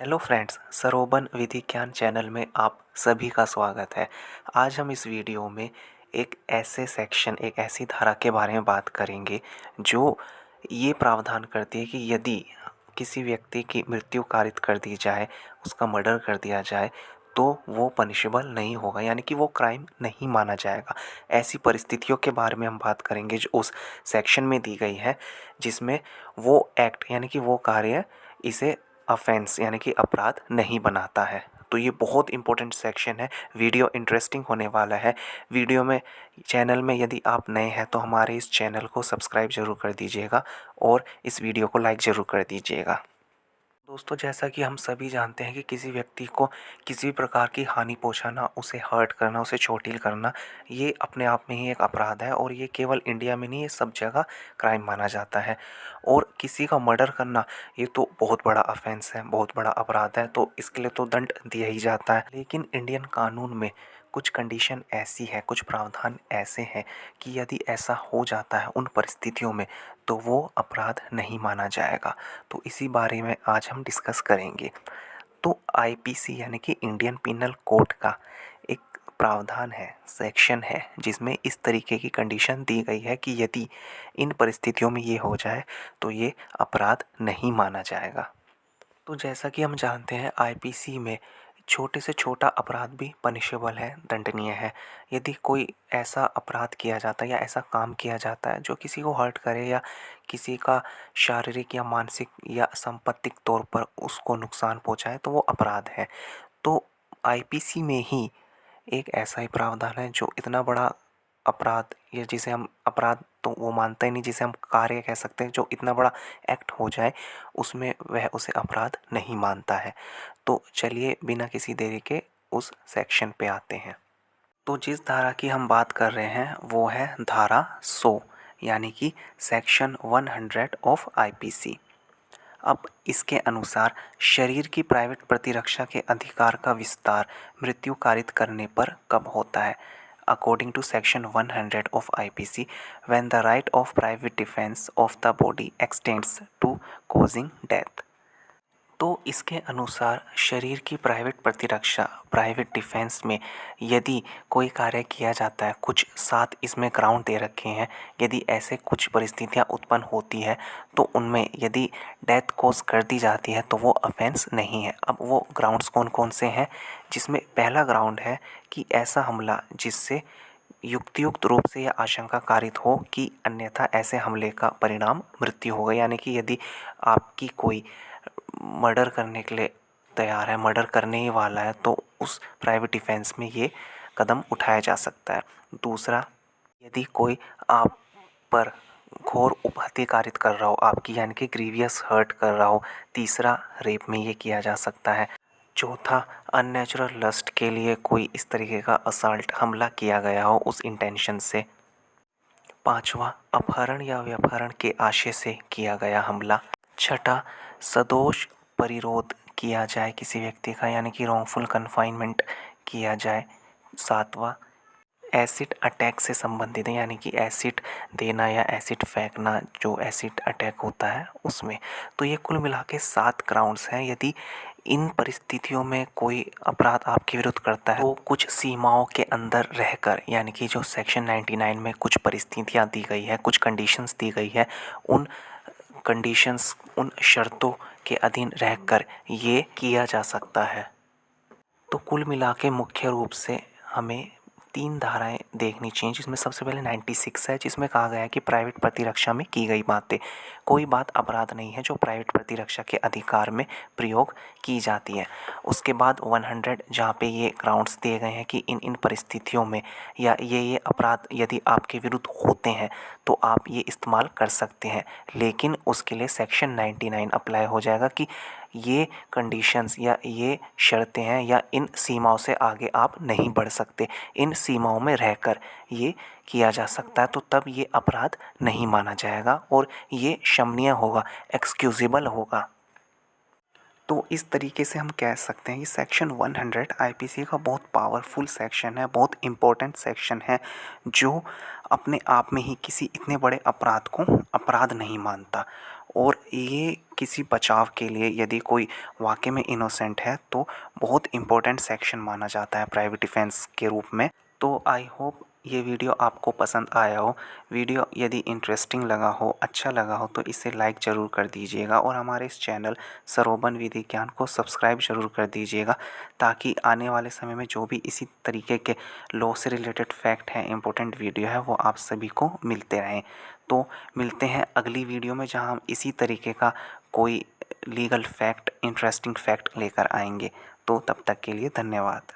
Hello friends, सरोबन विधि ज्ञान channel में आप सभी का स्वागत है। आज हम इस वीडियो में एक ऐसे सेक्शन, एक ऐसी धारा के बारे में बात करेंगे जो ये प्रावधान करती है कि यदि किसी व्यक्ति की मृत्यु कारित कर दी जाए, उसका मर्डर कर दिया जाए, तो वो पनिशेबल नहीं होगा, यानी कि वो क्राइम नहीं माना जाएगा। ऐसी परिस्थितियों के बारे में हम बात करेंगे जो उस सेक्शन में दी गई है, जिसमें वो एक्ट यानी कि वो कार्य इसे ऑफेंस यानी कि अपराध नहीं बनाता है। तो ये बहुत इंपॉर्टेंट सेक्शन है। वीडियो इंटरेस्टिंग होने वाला है। वीडियो में चैनल में यदि आप नए हैं तो हमारे इस चैनल को सब्सक्राइब ज़रूर कर दीजिएगा और इस वीडियो को लाइक ज़रूर कर दीजिएगा। दोस्तों, जैसा कि हम सभी जानते हैं कि किसी व्यक्ति को किसी भी प्रकार की हानि पहुंचाना, उसे हर्ट करना, उसे चोटिल करना, ये अपने आप में ही एक अपराध है और ये केवल इंडिया में नहीं, ये सब जगह क्राइम माना जाता है। और किसी का मर्डर करना, ये तो बहुत बड़ा ऑफेंस है, बहुत बड़ा अपराध है, तो इसके लिए तो दंड दिया ही जाता है। लेकिन इंडियन कानून में कुछ कंडीशन ऐसी है, कुछ प्रावधान ऐसे हैं कि यदि ऐसा हो जाता है उन परिस्थितियों में, तो वो अपराध नहीं माना जाएगा। तो इसी बारे में आज हम डिस्कस करेंगे। तो आईपीसी यानी कि इंडियन पिनल कोड का एक प्रावधान है, सेक्शन है, जिसमें इस तरीके की कंडीशन दी गई है कि यदि इन परिस्थितियों में ये हो जाए तो ये अपराध नहीं माना जाएगा। तो जैसा कि हम जानते हैं, आईपीसी में छोटे से छोटा अपराध भी पनिशेबल है, दंडनीय है। यदि कोई ऐसा अपराध किया जाता है या ऐसा काम किया जाता है जो किसी को हर्ट करे या किसी का शारीरिक या मानसिक या संपत्तिक तौर पर उसको नुकसान पहुंचाए, तो वो अपराध है। तो आईपीसी में ही एक ऐसा ही प्रावधान है जो इतना बड़ा अपराध, या जिसे हम अपराध तो वो मानता ही नहीं, जिसे हम कार्य कह सकते हैं, जो इतना बड़ा एक्ट हो जाए उसमें वह उसे अपराध नहीं मानता है। तो चलिए बिना किसी देरी के उस सेक्शन पे आते हैं। तो जिस धारा की हम बात कर रहे हैं वो है धारा 100, यानी कि सेक्शन 100 ऑफ आईपीसी। अब इसके अनुसार शरीर की प्राइवेट प्रतिरक्षा के अधिकार का विस्तार मृत्यु कारित करने पर कब होता है? According to section 100 of IPC, when the right of private defence of the body extends to causing death. तो इसके अनुसार शरीर की प्राइवेट प्रतिरक्षा, प्राइवेट डिफेंस में यदि कोई कार्य किया जाता है, कुछ 7 इसमें ग्राउंड दे रखे हैं, यदि ऐसे कुछ परिस्थितियां उत्पन्न होती है तो उनमें यदि डेथ कॉज कर दी जाती है तो वो ऑफेंस नहीं है। अब वो ग्राउंड्स कौन कौन से हैं, जिसमें पहला ग्राउंड है कि ऐसा हमला जिससे युक्तियुक्त रूप से यह आशंका कारित हो कि अन्यथा ऐसे हमले का परिणाम मृत्यु होगा, यानी कि यदि आपकी कोई मर्डर करने के लिए तैयार है, मर्डर करने ही वाला है, तो उस प्राइवेट डिफेंस में ये कदम उठाया जा सकता है। दूसरा, यदि कोई आप पर घोर उपहत्या कारित कर रहा हो, आपकी यानी कि ग्रीवियस हर्ट कर रहा हो। तीसरा, रेप में ये किया जा सकता है। चौथा, अननेचुरल लस्ट के लिए कोई इस तरीके का असल्ट, हमला किया गया हो उस इंटेंशन से। पांचवा, अपहरण या व्यपहरण के आशय से किया गया हमला। छठा, सदोष परिरोध किया जाए किसी व्यक्ति का, यानी कि रॉन्गफुल कन्फाइनमेंट किया जाए। सातवां, एसिड अटैक से संबंधित है, यानी कि एसिड देना या एसिड फेंकना, जो एसिड अटैक होता है उसमें। तो ये कुल मिला के 7 ग्राउंड्स हैं। यदि इन परिस्थितियों में कोई अपराध आपके विरुद्ध करता है तो कुछ सीमाओं के अंदर रहकर, यानी कि जो सेक्शन 99 में कुछ परिस्थितियां दी गई है, कुछ कंडीशंस दी गई है, उन कंडीशंस, उन शर्तों के अधीन रहकर ये किया जा सकता है। तो कुल मिला के मुख्य रूप से हमें 3 धाराएं देखनी चाहिए, जिसमें सबसे पहले 96 है, जिसमें कहा गया है कि प्राइवेट प्रतिरक्षा में की गई बातें, कोई बात अपराध नहीं है जो प्राइवेट प्रतिरक्षा के अधिकार में प्रयोग की जाती है। उसके बाद 100, जहाँ पे ये ग्राउंड्स दिए गए हैं कि इन परिस्थितियों में या ये अपराध यदि आपके विरुद्ध होते हैं तो आप ये इस्तेमाल कर सकते हैं। लेकिन उसके लिए सेक्शन 99 अप्लाई हो जाएगा कि ये कंडीशंस या ये शर्तें हैं या इन सीमाओं से आगे आप नहीं बढ़ सकते, इन सीमाओं में रहकर ये किया जा सकता है, तो तब ये अपराध नहीं माना जाएगा और ये क्षमनीय होगा, एक्सक्यूजेबल होगा। तो इस तरीके से हम कह सकते हैं कि सेक्शन 100 आईपीसी का बहुत पावरफुल सेक्शन है, बहुत इम्पोर्टेंट सेक्शन है, जो अपने आप में ही किसी इतने बड़े अपराध को अपराध नहीं मानता। और ये किसी बचाव के लिए यदि कोई वाकई में इनोसेंट है तो बहुत इम्पोर्टेंट सेक्शन माना जाता है प्राइवेट डिफेंस के रूप में। तो आई होप ये वीडियो आपको पसंद आया हो। वीडियो यदि इंटरेस्टिंग लगा हो, अच्छा लगा हो तो इसे लाइक ज़रूर कर दीजिएगा और हमारे इस चैनल सरोबन विधि ज्ञान को सब्सक्राइब ज़रूर कर दीजिएगा, ताकि आने वाले समय में जो भी इसी तरीके के लॉ से रिलेटेड फैक्ट हैं, इंपॉर्टेंट वीडियो है, वो आप सभी को मिलते रहें। तो मिलते हैं अगली वीडियो में, जहां हम इसी तरीके का कोई लीगल फैक्ट, इंटरेस्टिंग फैक्ट लेकर आएंगे। तो तब तक के लिए धन्यवाद।